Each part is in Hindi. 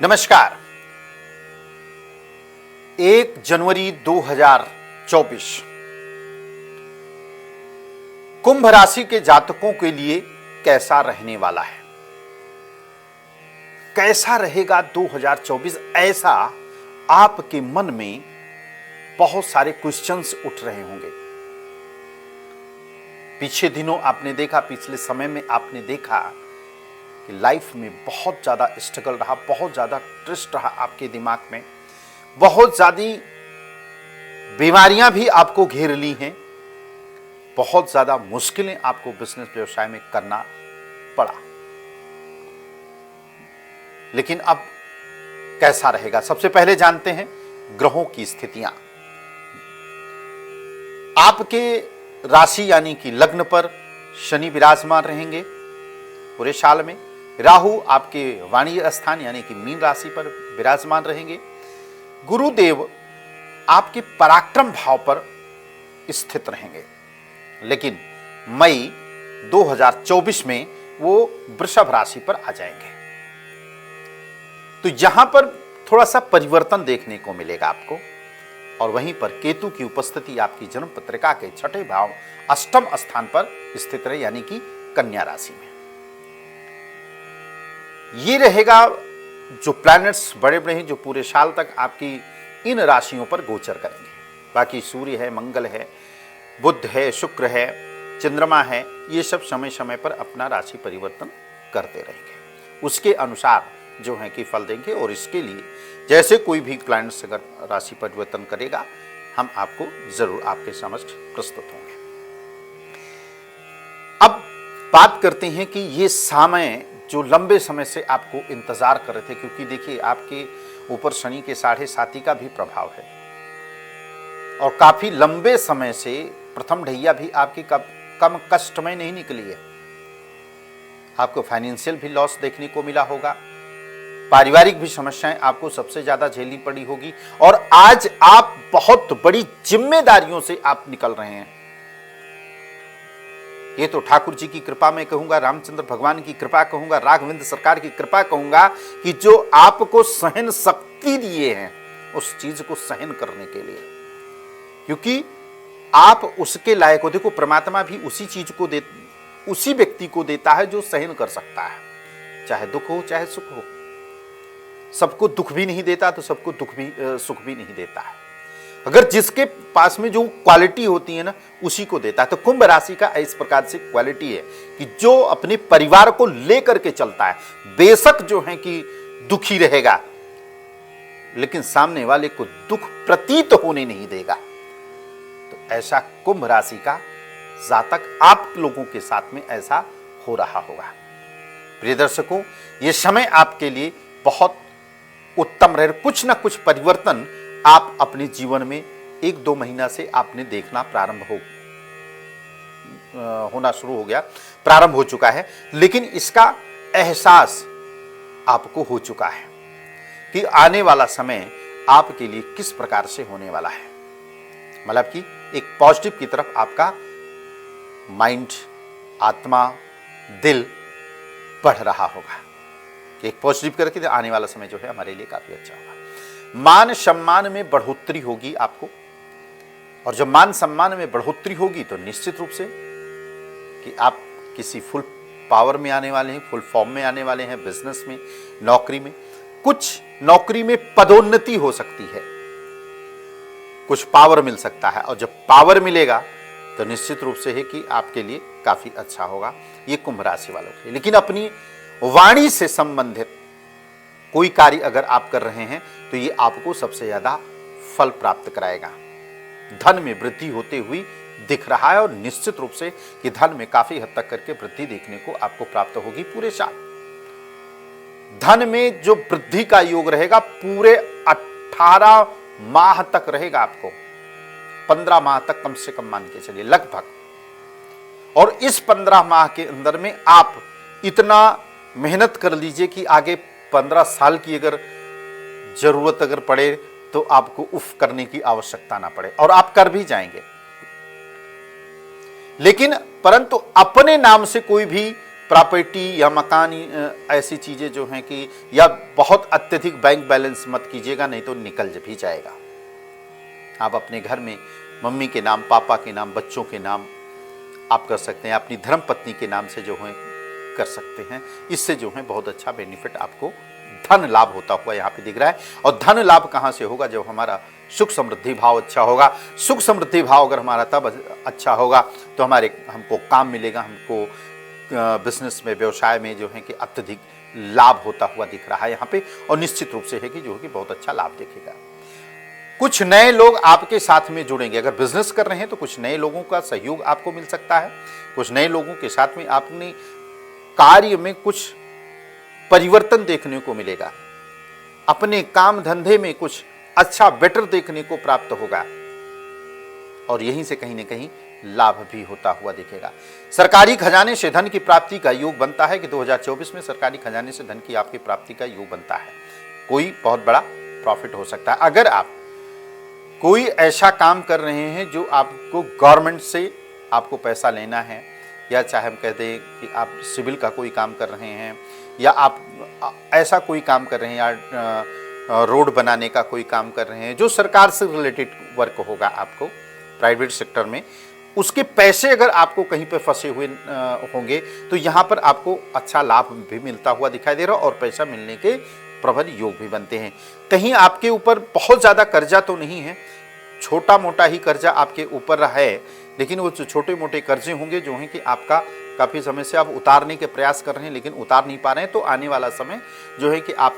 नमस्कार। 1 जनवरी 2024 कुंभ राशि के जातकों के लिए कैसा रहने वाला है? कैसा रहेगा 2024? ऐसा आपके मन में बहुत सारे क्वेश्चंस उठ रहे होंगे। पिछले दिनों आपने देखा, पिछले समय में आपने देखा कि लाइफ में बहुत ज़्यादा स्ट्रगल रहा, बहुत ज़्यादा ट्विस्ट रहा आपके दिमाग में, बहुत ज़्यादा बीमारियां भी आपको घेर ली हैं, बहुत ज़्यादा मुश्किलें आपको बिजनेस व्यवसाय में करना पड़ा। लेकिन अब कैसा रहेगा? सबसे पहले जानते हैं ग्रहों की स्थितियां। आपके राशि यानी कि लग्न पर शनि विराजमान रहेंगे पूरे साल में। राहु आपके वाणिज्य स्थान यानी कि मीन राशि पर विराजमान रहेंगे। गुरुदेव आपके पराक्रम भाव पर स्थित रहेंगे। लेकिन मई 2024 में वो वृषभ राशि पर आ जाएंगे। तो यहां पर थोड़ा सा परिवर्तन देखने को मिलेगा आपको। और वहीं पर केतु की उपस्थिति आपकी जन्म पत्रिका के छठे भाव अष्टम स्थान पर स्थित रहे यानी कि कन्या राशि में। ये रहेगा जो प्लैनेट्स बड़े बड़े हैं जो पूरे साल तक आपकी इन राशियों पर गोचर करेंगे। बाकी सूर्य है, मंगल है, बुध है, शुक्र है, चंद्रमा है, ये सब समय समय पर अपना राशि परिवर्तन करते रहेंगे। उसके अनुसार जो है कि फल देंगे। और इसके लिए जैसे कोई भी प्लैनेट्स अगर राशि परिवर्तन करेगा, हम आपको जरूर आपके समक्ष प्रस्तुत होंगे। अब बात करते हैं कि ये समय जो लंबे समय से आपको इंतजार कर रहे थे, क्योंकि देखिए आपके ऊपर शनि के 7.5 का भी प्रभाव है और काफी लंबे समय से प्रथम ढैया भी आपकी कम कष्टमय नहीं निकली है। आपको फाइनेंशियल भी लॉस देखने को मिला होगा, पारिवारिक भी समस्याएं आपको सबसे ज्यादा झेलनी पड़ी होगी। और आज आप बहुत बड़ी जिम्मेदारियों से आप निकल रहे हैं। ये तो ठाकुर जी की कृपा में कहूंगा, रामचंद्र भगवान की कृपा कहूंगा, राघवेंद्र सरकार की कृपा कहूंगा कि जो आपको सहन शक्ति दिए हैं उस चीज को सहन करने के लिए, क्योंकि आप उसके लायक हो। देखो, परमात्मा भी उसी चीज को उसी व्यक्ति को देता है जो सहन कर सकता है, चाहे दुख हो चाहे सुख हो। सबको दुख भी नहीं देता तो सबको सुख भी नहीं देता है। अगर जिसके पास में जो क्वालिटी होती है ना, उसी को देता है। तो कुंभ राशि का इस प्रकार से क्वालिटी है कि जो अपने परिवार को लेकर के चलता है, बेशक जो है कि दुखी रहेगा लेकिन सामने वाले को दुख प्रतीत होने नहीं देगा। तो ऐसा कुंभ राशि का जातक आप लोगों के साथ में ऐसा हो रहा होगा। प्रिय दर्शकों, ये समय आपके लिए बहुत उत्तम रहे। कुछ ना कुछ परिवर्तन आप अपने जीवन में 1-2 महीना से आपने देखना होना शुरू हो गया, प्रारंभ हो चुका है। लेकिन इसका एहसास आपको हो चुका है कि आने वाला समय आपके लिए किस प्रकार से होने वाला है। मतलब कि एक पॉजिटिव की तरफ आपका माइंड, आत्मा, दिल बढ़ रहा होगा कि एक पॉजिटिव करके आने वाला समय जो है हमारे लिए काफी अच्छा होगा। मान सम्मान में बढ़ोतरी होगी आपको। और जब मान सम्मान में बढ़ोतरी होगी तो निश्चित रूप से कि आप किसी फुल पावर में आने वाले हैं, फुल फॉर्म में आने वाले हैं। बिजनेस में, नौकरी में, कुछ नौकरी में पदोन्नति हो सकती है, कुछ पावर मिल सकता है। और जब पावर मिलेगा तो निश्चित रूप से है कि आपके लिए काफी अच्छा होगा, ये कुंभ राशि वालों के लिए। लेकिन अपनी वाणी से संबंधित कोई कार्य अगर आप कर रहे हैं तो ये आपको सबसे ज्यादा फल प्राप्त कराएगा। धन में वृद्धि होते हुई दिख रहा है और निश्चित रूप से कि धन में काफी हद तक करके वृद्धि देखने को आपको प्राप्त होगी पूरे साल। धन में जो वृद्धि का योग रहेगा पूरे 18 माह तक रहेगा, आपको 15 माह तक कम से कम मान के चलिए लगभग। और इस 15 माह के अंदर में आप इतना मेहनत कर लीजिए कि आगे 15 साल की अगर जरूरत अगर पड़े तो आपको उफ करने की आवश्यकता ना पड़े, और आप कर भी जाएंगे। लेकिन परंतु अपने नाम से कोई भी प्रॉपर्टी या मकान ऐसी चीज़ें जो हैं कि, या बहुत अत्यधिक बैंक बैलेंस मत कीजिएगा, नहीं तो निकल भी जाएगा। आप अपने घर में मम्मी के नाम, पापा के नाम, बच्चों के नाम आप कर सकते हैं, अपनी धर्म पत्नी के नाम से जो है कर सकते हैं। इससे जो है बहुत अच्छा बेनिफिट आपको धन लाभ होता हुआ यहाँ पे दिख रहा है। और धन लाभ कहाँ से होगा? जब हमारा सुख समृद्धि भाव अच्छा होगा। सुख समृद्धि भाव अगर हमारा तब अच्छा होगा तो हमको काम मिलेगा, हमको बिजनेस में, व्यवसाय में जो है कि अत्यधिक लाभ होता हुआ दिख रहा है यहाँ पे। और निश्चित रूप से है कि जो है कि बहुत अच्छा लाभ दिखेगा। कुछ नए लोग आपके साथ में जुड़ेंगे। अगर बिजनेस कर रहे हैं तो कुछ नए लोगों का सहयोग आपको मिल सकता है। कुछ नए लोगों के साथ में आपने कार्य में कुछ परिवर्तन देखने को मिलेगा। अपने काम धंधे में कुछ अच्छा बेटर देखने को प्राप्त होगा और यहीं से कहीं ना कहीं लाभ भी होता हुआ दिखेगा। सरकारी खजाने से धन की प्राप्ति का योग बनता है कि 2024 में सरकारी खजाने से धन की आपकी प्राप्ति का योग बनता है। कोई बहुत बड़ा प्रॉफिट हो सकता है। अगर आप कोई ऐसा काम कर रहे हैं जो आपको गवर्नमेंट से आपको पैसा लेना है, या चाहे हम कह दें कि आप सिविल का कोई काम कर रहे हैं, या आप ऐसा कोई काम कर रहे हैं, या रोड बनाने का कोई काम कर रहे हैं जो सरकार से रिलेटेड वर्क होगा आपको प्राइवेट सेक्टर में, उसके पैसे अगर आपको कहीं पे फंसे हुए होंगे तो यहाँ पर आपको अच्छा लाभ भी मिलता हुआ दिखाई दे रहा है और पैसा मिलने के प्रबल योग भी बनते हैं। कहीं आपके ऊपर बहुत ज़्यादा कर्जा तो नहीं है, छोटा मोटा ही कर्जा आपके ऊपर है, लेकिन वो छोटे मोटे कर्जे होंगे जो हैं कि आपका काफ़ी समय से आप उतारने के प्रयास कर रहे हैं लेकिन उतार नहीं पा रहे हैं। तो आने वाला समय जो है कि आप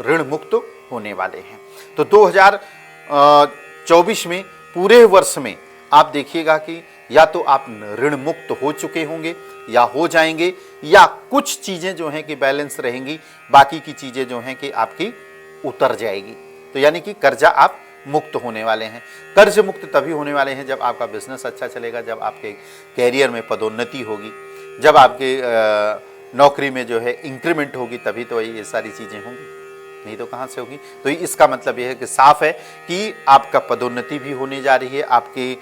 ऋण मुक्त होने वाले हैं। तो 2024 में पूरे वर्ष में आप देखिएगा कि या तो आप ऋण मुक्त हो चुके होंगे या हो जाएंगे, या कुछ चीज़ें जो हैं कि बैलेंस रहेंगी, बाकी की चीज़ें जो हैं कि आपकी उतर जाएगी। तो यानी कि कर्जा आप मुक्त होने वाले हैं। कर्ज मुक्त तभी होने वाले हैं जब आपका बिजनेस अच्छा चलेगा, जब आपके कैरियर में पदोन्नति होगी, जब आपके नौकरी में जो है इंक्रीमेंट होगी, तभी तो ये सारी चीज़ें होंगी, नहीं तो कहाँ से होगी। तो इसका मतलब यह है कि साफ है कि आपका पदोन्नति भी होने जा रही है, आपके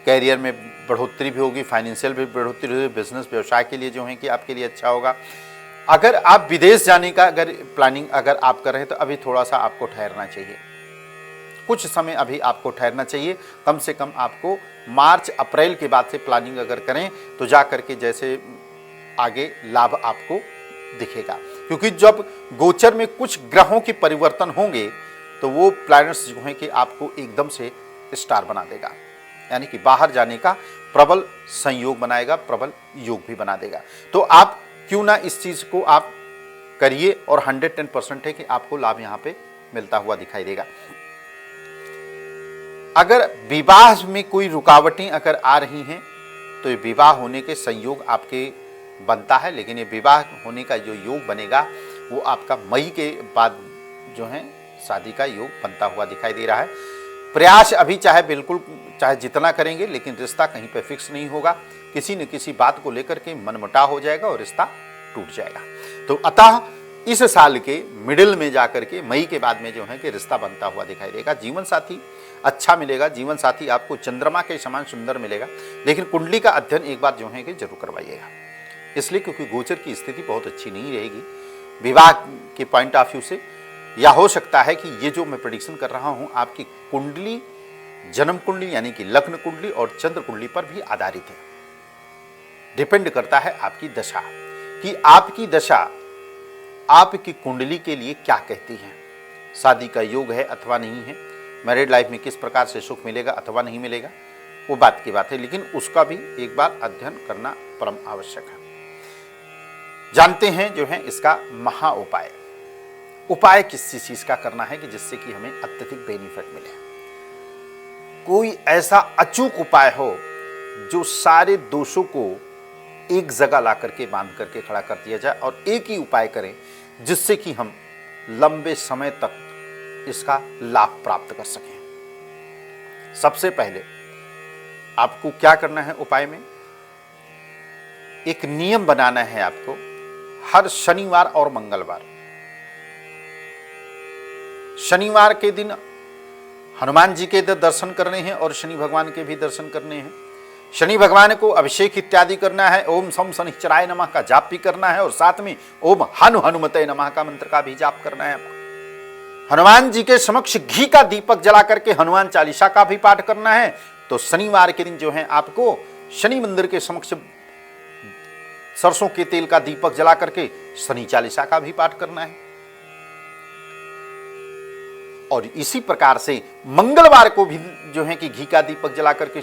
कैरियर में बढ़ोतरी भी होगी, फाइनेंशियल भी बढ़ोतरी होगी, बिजनेस व्यवसाय के लिए जो है कि आपके लिए अच्छा होगा। अगर आप विदेश जाने का अगर प्लानिंग अगर आप कर रहे हैं तो अभी थोड़ा सा आपको ठहरना चाहिए, कुछ समय अभी आपको ठहरना चाहिए। कम से कम आपको मार्च अप्रैल के बाद से प्लानिंग अगर करें तो जा करके जैसे आगे लाभ आपको दिखेगा, क्योंकि जब गोचर में कुछ ग्रहों के परिवर्तन होंगे तो वो प्लैनेट्स जो हैं कि आपको एकदम से स्टार बना देगा, यानी कि बाहर जाने का प्रबल संयोग बनाएगा, प्रबल योग भी बना देगा। तो आप क्यों ना इस चीज़ को आप करिए और 110% है कि आपको लाभ यहाँ पे मिलता हुआ दिखाई देगा। अगर विवाह में कोई रुकावटें अगर आ रही हैं तो ये विवाह होने के संयोग आपके बनता है, लेकिन ये विवाह होने का जो योग बनेगा वो आपका मई के बाद जो है शादी का योग बनता हुआ दिखाई दे रहा है। प्रयास अभी चाहे जितना करेंगे लेकिन रिश्ता कहीं पे फिक्स नहीं होगा, किसी न किसी बात को लेकर के मनमुटाव हो जाएगा और रिश्ता टूट जाएगा। तो अतः इस साल के मिडिल में जाकर के मई के बाद में जो है कि रिश्ता बनता हुआ दिखाई देगा। जीवन साथी अच्छा मिलेगा, जीवन साथी आपको चंद्रमा के समान सुंदर मिलेगा, लेकिन कुंडली का अध्ययन एक बार जो है कि जरूर करवाइएगा, इसलिए क्योंकि गोचर की स्थिति बहुत अच्छी नहीं रहेगी विवाह के पॉइंट ऑफ व्यू से। या हो सकता है कि ये जो मैं प्रेडिक्शन कर रहा हूँ आपकी कुंडली, जन्म कुंडली यानी कि लग्न कुंडली और चंद्र कुंडली पर भी आधारित है। डिपेंड करता है आपकी दशा कि आपकी दशा आपकी कुंडली के लिए क्या कहती है, शादी का योग है अथवा नहीं है, मैरिड लाइफ में किस प्रकार से सुख मिलेगा अथवा नहीं मिलेगा, वो बात की बात है, लेकिन उसका भी एक बार अध्ययन करना परम आवश्यक है। जानते हैं जो है इसका महा उपाय किस चीज का करना है कि जिससे कि हमें अत्यधिक बेनिफिट मिले। कोई ऐसा अचूक उपाय हो जो सारे दोषों को एक जगह ला करके बांध करके खड़ा कर दिया जाए, और एक ही उपाय करें जिससे कि हम लंबे समय तक इसका लाभ प्राप्त कर सकें। सबसे पहले आपको क्या करना है, उपाय में एक नियम बनाना है आपको। हर शनिवार और मंगलवार, शनिवार के दिन हनुमान जी के दर्शन करने हैं और शनि भगवान के भी दर्शन करने हैं। शनि भगवान को अभिषेक इत्यादि करना है, ओम सम शनिश्चराय नमः का जाप भी करना है और साथ में ओम हनुमते नमः का मंत्र का भी जाप करना है। हनुमान जी के समक्ष घी का दीपक जला करके हनुमान चालीसा का भी पाठ करना है। तो शनिवार के दिन जो है आपको शनि मंदिर के समक्ष सरसों के तेल का दीपक जला करके शनि चालीसा का भी पाठ करना है। और इसी प्रकार से मंगलवार को भी जो है कि घी का दीपक जला करके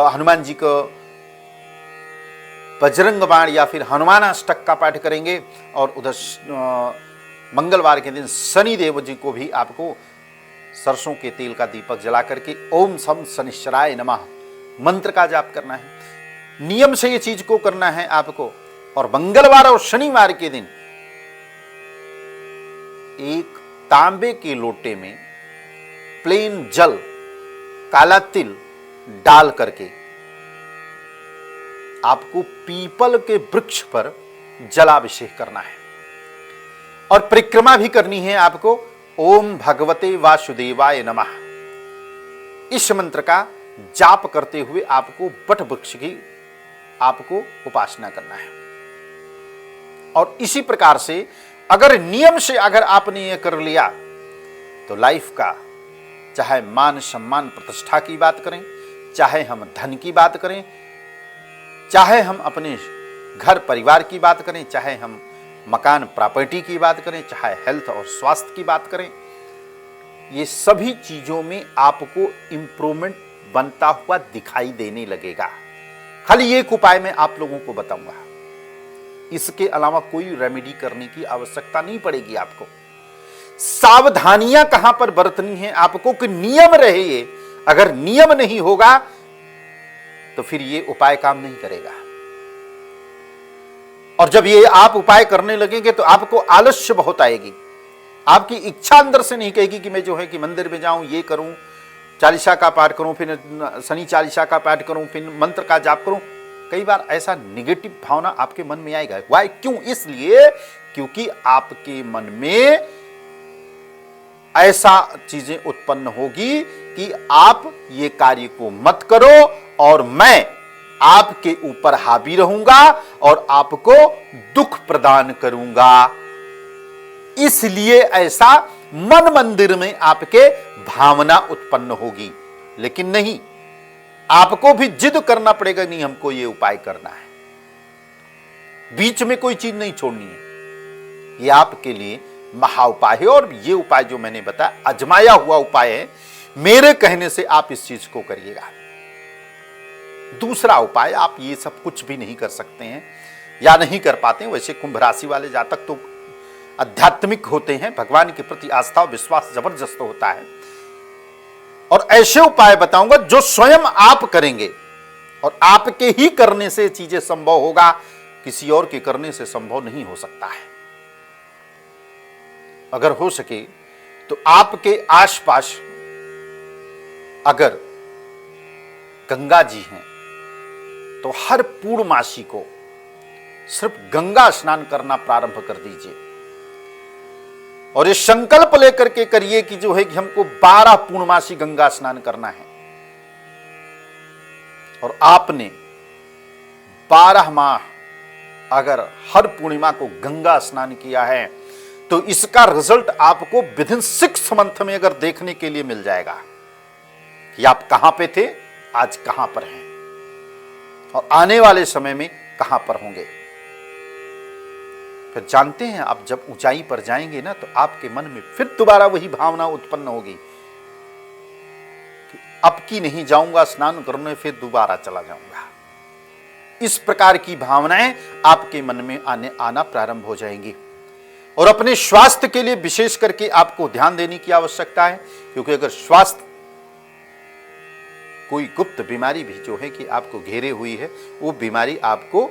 हनुमान जी को बजरंग बाण या फिर हनुमान अष्टक का पाठ करेंगे। और उधर मंगलवार के दिन शनि देव जी को भी आपको सरसों के तेल का दीपक जला करके ओम सम शनिश्चराय नमः मंत्र का जाप करना है। नियम से ये चीज को करना है आपको। और मंगलवार और शनिवार के दिन एक तांबे के लोटे में प्लेन जल, काला तिल डाल करके आपको पीपल के वृक्ष पर जलाभिषेक करना है और परिक्रमा भी करनी है आपको। ओम भगवते वासुदेवाय नमः इस मंत्र का जाप करते हुए आपको वट वृक्ष की आपको उपासना करना है। और इसी प्रकार से अगर नियम से अगर आपने ये कर लिया तो लाइफ का, चाहे मान सम्मान प्रतिष्ठा की बात करें, चाहे हम धन की बात करें, चाहे हम अपने घर परिवार की बात करें, चाहे हम मकान प्रॉपर्टी की बात करें, चाहे हेल्थ और स्वास्थ्य की बात करें, ये सभी चीजों में आपको इंप्रूवमेंट बनता हुआ दिखाई देने लगेगा। खाली एक उपाय मैं आप लोगों को बताऊंगा, इसके अलावा कोई रेमेडी करने की आवश्यकता नहीं पड़ेगी आपको। सावधानियां कहां पर बरतनी है आपको कि नियम रहे ये। अगर नियम नहीं होगा तो फिर ये उपाय काम नहीं करेगा। और जब ये आप उपाय करने लगेंगे तो आपको आलस्य बहुत आएगी। आपकी इच्छा अंदर से नहीं कहेगी कि मैं जो है कि मंदिर में जाऊं, ये करूं, चालीसा का पाठ करूं, फिर शनि चालीसा का पाठ करूं, फिर मंत्र का जाप करूं। कई बार ऐसा निगेटिव भावना आपके मन में आएगा। वाई? क्यों? इसलिए क्योंकि आपके मन में ऐसा चीजें उत्पन्न होगी कि आप ये कार्य को मत करो और मैं आपके ऊपर हावी रहूंगा और आपको दुख प्रदान करूंगा। इसलिए ऐसा मन मंदिर में आपके भावना उत्पन्न होगी। लेकिन नहीं, आपको भी जिद करना पड़ेगा, नहीं हमको ये उपाय करना है। बीच में कोई चीज नहीं छोड़नी है। ये आपके लिए महा उपाय है। और ये उपाय जो मैंने बताया आजमाया हुआ उपाय है। मेरे कहने से आप इस चीज को करिएगा। दूसरा उपाय, आप ये सब कुछ भी नहीं कर सकते हैं या नहीं कर पाते हैं। वैसे कुंभ राशि वाले जातक तो आध्यात्मिक होते हैं, भगवान के प्रति आस्था और विश्वास जबरदस्त होता है। और ऐसे उपाय बताऊंगा जो स्वयं आप करेंगे और आपके ही करने से चीजें संभव होगा, किसी और के करने से संभव नहीं हो सकता है। अगर हो सके तो आपके आसपास अगर गंगा जी हैं तो हर पूर्णमासी को सिर्फ गंगा स्नान करना प्रारंभ कर दीजिए। और ये संकल्प लेकर के करिए कि जो है कि हमको 12 पूर्णमासी गंगा स्नान करना है। और आपने 12 माह अगर हर पूर्णिमा को गंगा स्नान किया है तो इसका रिजल्ट आपको विदिन 6 मंथ में अगर देखने के लिए मिल जाएगा कि आप कहां पे थे, आज कहां पर हैं और आने वाले समय में कहां पर होंगे। फिर जानते हैं आप जब ऊंचाई पर जाएंगे ना तो आपके मन में फिर दोबारा वही भावना उत्पन्न होगी कि अब की नहीं जाऊंगा स्नान करने, फिर दोबारा चला जाऊंगा। इस प्रकार की भावनाएं आपके मन में आना प्रारंभ हो जाएंगी। और अपने स्वास्थ्य के लिए विशेष करके आपको ध्यान देने की आवश्यकता है, क्योंकि अगर स्वास्थ्य कोई गुप्त बीमारी भी जो है कि आपको घेरे हुई है, वो बीमारी आपको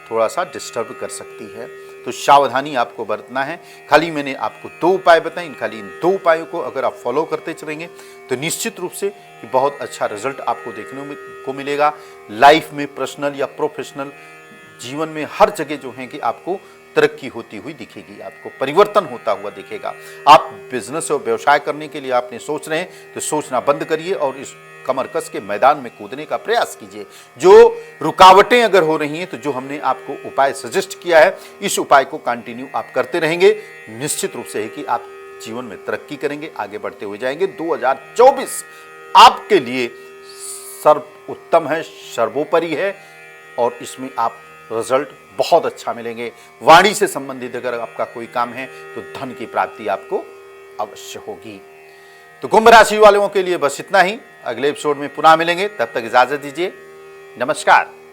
थोड़ा सा डिस्टर्ब कर सकती है। तो सावधानी आपको बरतना है। खाली मैंने आपको 2 उपाय बताए, खाली इन 2 उपायों को अगर आप फॉलो करते चलेंगे तो निश्चित रूप से कि बहुत अच्छा रिजल्ट आपको देखने को मिलेगा। लाइफ में, पर्सनल या प्रोफेशनल जीवन में, हर जगह जो है कि आपको तरक्की होती हुई दिखेगी, आपको परिवर्तन होता हुआ दिखेगा। आप बिजनेस और व्यवसाय करने के लिए आपने सोच रहे हैं तो सोचना बंद करिए और इस कमर कस के मैदान में कूदने का प्रयास कीजिए। जो रुकावटें अगर हो रही हैं तो जो हमने आपको उपाय सजेस्ट किया है, इस उपाय को कंटिन्यू आप करते रहेंगे, निश्चित रूप से है कि आप जीवन में तरक्की करेंगे, आगे बढ़ते हुए जाएंगे। 2024 आपके लिए सर्व उत्तम है, सर्वोपरि है और इसमें आप रिजल्ट बहुत अच्छा मिलेंगे। वाणी से संबंधित अगर आपका कोई काम है तो धन की प्राप्ति आपको अवश्य होगी। तो कुंभ राशि वालों के लिए बस इतना ही। अगले एपिसोड में पुनः मिलेंगे, तब तक इजाजत दीजिए। नमस्कार।